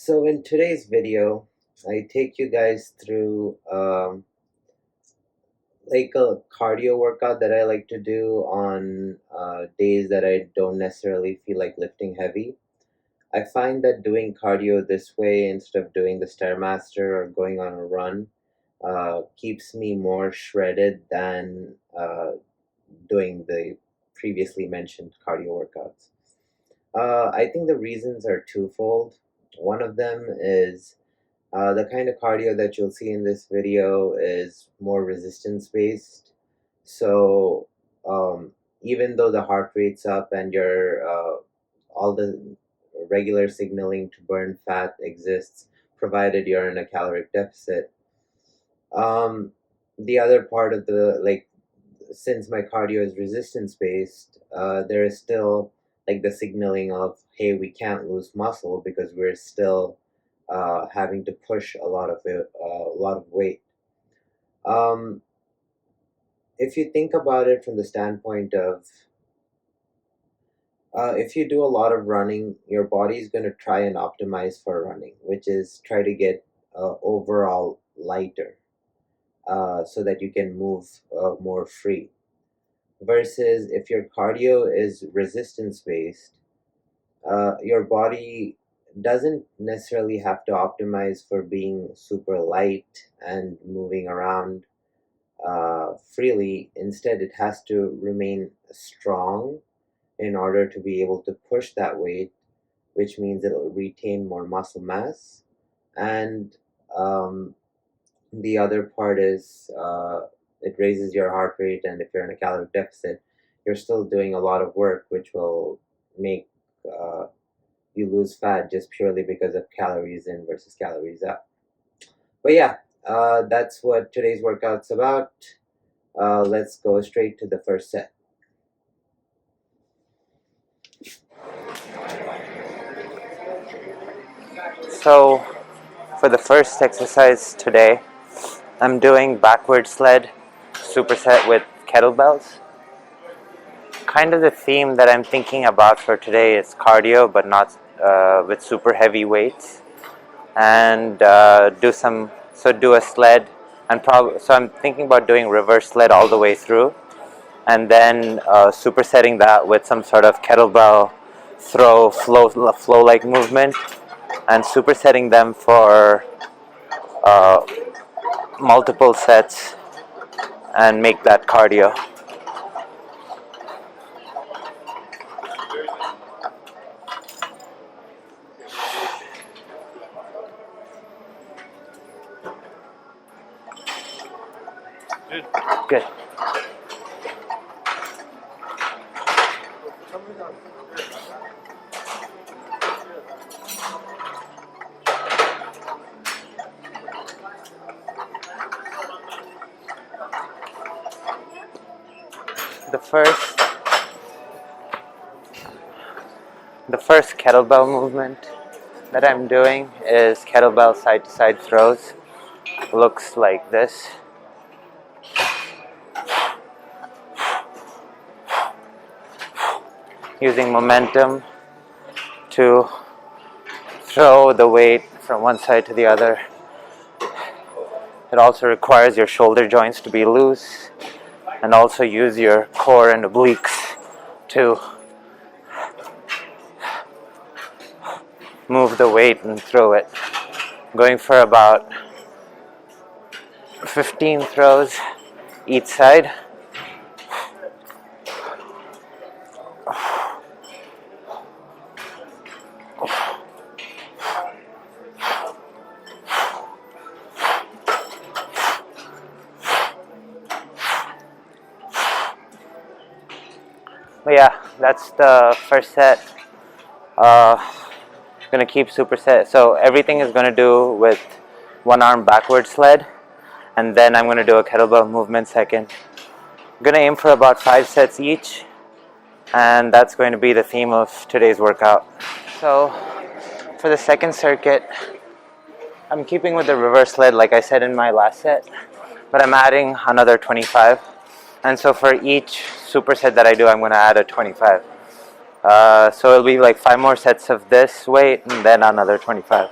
So in today's video, I take you guys through like a cardio workout that I like to do on days that I don't necessarily feel like lifting heavy. I find that doing cardio this way instead of doing the Stairmaster or going on a run keeps me more shredded than doing the previously mentioned cardio workouts. I think the reasons are twofold. One of them is the kind of cardio that you'll see in this video is more resistance based. So even though the heart rate's up and your all the regular signaling to burn fat exists, provided you're in a caloric deficit. Um, the other part of the since my cardio is resistance based, there is still like the signaling of, hey, we can't lose muscle because we're still having to push a lot of weight. Um, if you think about it from the standpoint of if you do a lot of running, your body is going to try and optimize for running, which is try to get overall lighter so that you can move more free. Versus if your cardio is resistance based, your body doesn't necessarily have to optimize for being super light and moving around freely. Instead, it has to remain strong in order to be able to push that weight, which means it'll retain more muscle mass. And the other part is it raises your heart rate, and if you're in a caloric deficit, you're still doing a lot of work, which will make you lose fat just purely because of calories in versus calories out. But yeah, that's what today's workout's about. Let's go straight to the first set. So, for the first exercise today, I'm doing backward sled superset with kettlebells. Kind of the theme that I'm thinking about for today is cardio, but not with super heavy weights, and do a sled, and so I'm thinking about doing reverse sled all the way through, and then supersetting that with some sort of kettlebell flow like movement, and supersetting them for multiple sets and make that cardio. Good. The first kettlebell movement that I'm doing is kettlebell side to side throws. Looks like this. Using momentum to throw the weight from one side to the other. It also requires your shoulder joints to be loose, and also use your core and obliques to move the weight and throw it. Going for about 15 throws each side. But yeah, that's the first set. Gonna keep superset. So everything is gonna do with one arm backward sled, and then I'm gonna do a kettlebell movement second. I'm gonna aim for about 5 sets each, and that's going to be the theme of today's workout. So for the second circuit, I'm keeping with the reverse sled like I said in my last set, but I'm adding another 25. And so for each superset that I do, I'm going to add a 25. So it'll be like 5 more sets of this weight and then another 25.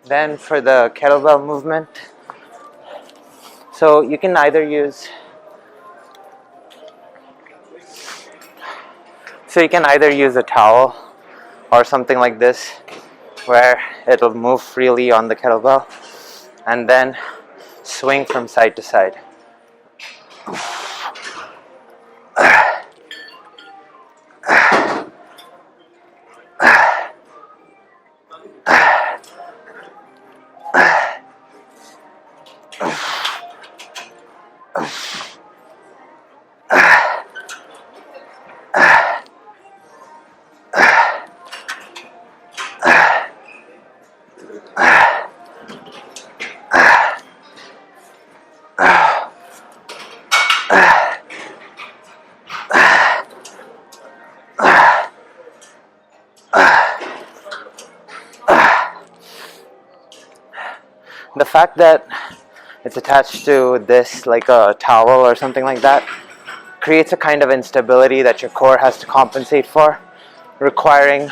Then for the kettlebell movement, so you can either use a towel or something like this, where it'll move freely on the kettlebell, and then swing from side to side. The fact that it's attached to this, like a towel or something like that, creates a kind of instability that your core has to compensate for, requiring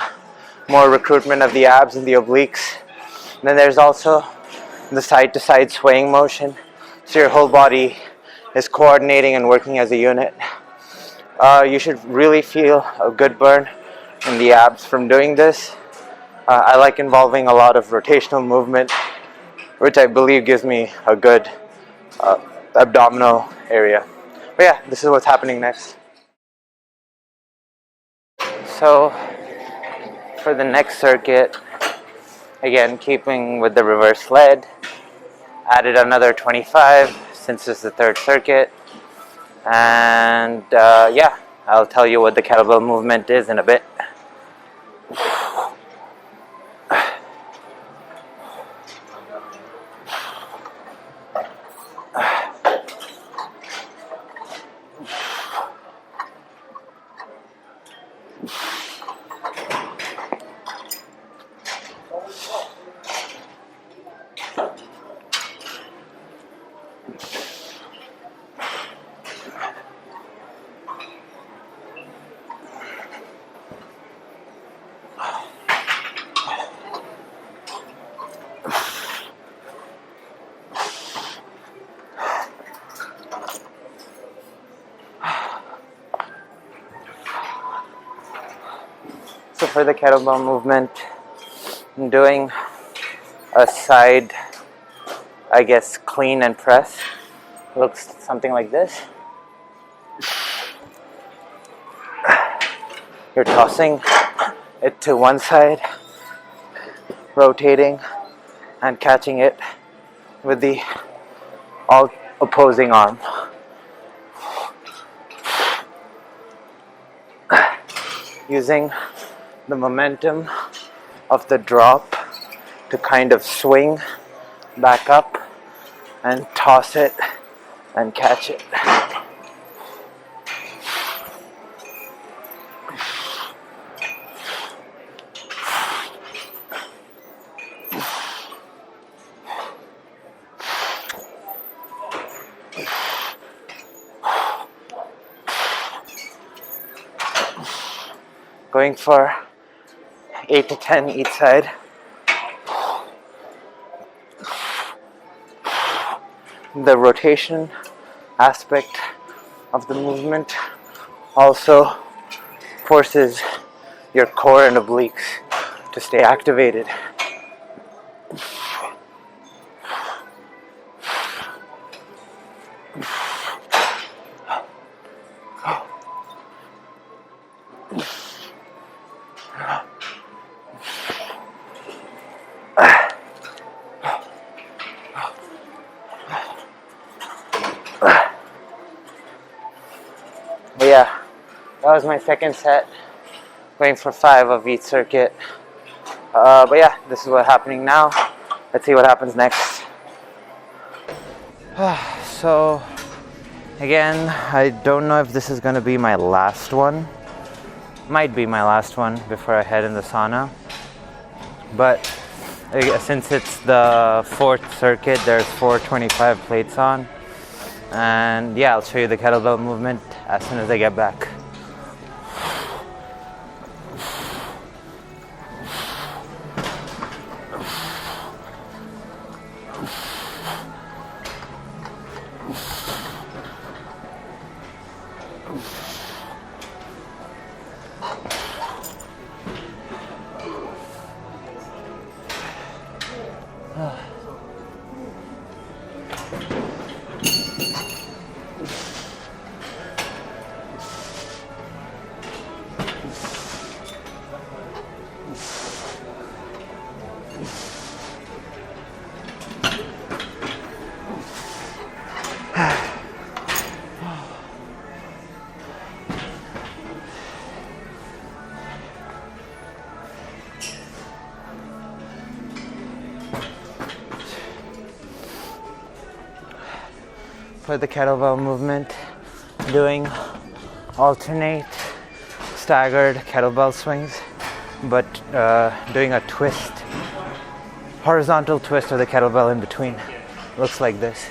more recruitment of the abs and the obliques. And then there's also the side to side swaying motion, so your whole body is coordinating and working as a unit. You should really feel a good burn in the abs from doing this. I like involving a lot of rotational movement, which I believe gives me a good abdominal area. But yeah, this is what's happening next. So for the next circuit, again keeping with the reverse sled, added another 25 since it's the third circuit, and yeah, I'll tell you what the kettlebell movement is in a bit. So for the kettlebell movement, I'm doing a side, I guess, clean and press. Looks something like this. You're tossing it to one side, rotating and catching it with the all opposing arm. Using the momentum of the drop to kind of swing back up and toss it and catch it. Going for 8 to 10 each side. The rotation aspect of the movement also forces your core and obliques to stay activated. But yeah, that was my second set, going for 5 of each circuit. But yeah, this is what's happening now. Let's see what happens next. So again, I don't know if this is going to be my last one. Might be my last one before I head in the sauna. But since it's the 4th circuit, there's 425 plates on. And yeah, I'll show you the kettlebell movement as soon as I get back. For the kettlebell movement, doing alternate staggered kettlebell swings, but doing a twist, horizontal twist of the kettlebell in between. Looks like this.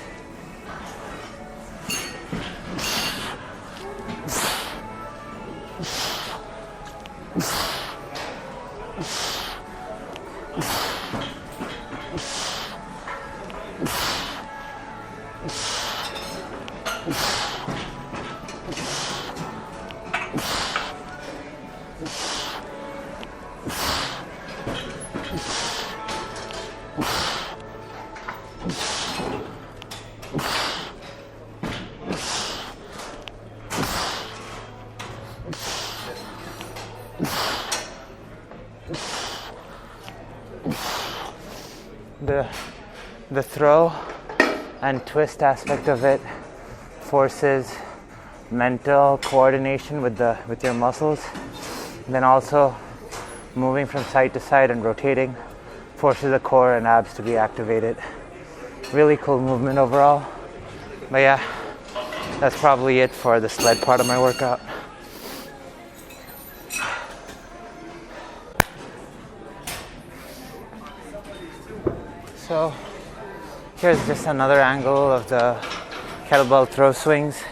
The throw and twist aspect of it forces mental coordination with your muscles. And then also moving from side to side and rotating forces the core and abs to be activated. Really cool movement overall. But yeah, that's probably it for the sled part of my workout. So here's just another angle of the kettlebell throw swings.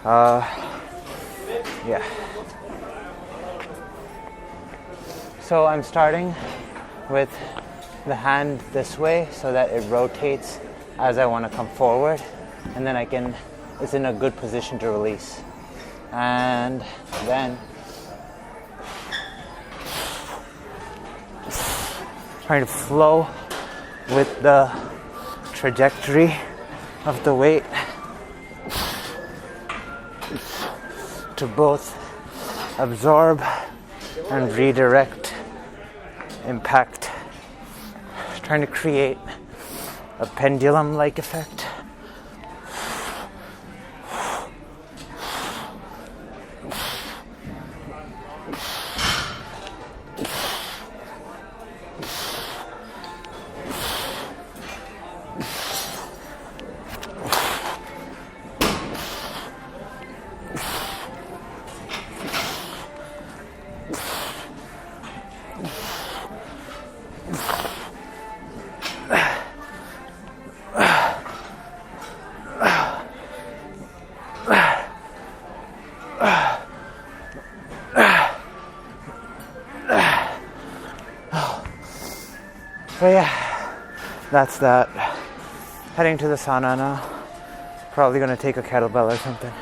Yeah. So I'm starting with the hand this way so that it rotates as I want to come forward, and then it's in a good position to release. And then trying to flow with the trajectory of the weight to both absorb and redirect impact, trying to create a pendulum-like effect. So yeah, that's that. Heading to the sauna now. Probably gonna take a kettlebell or something.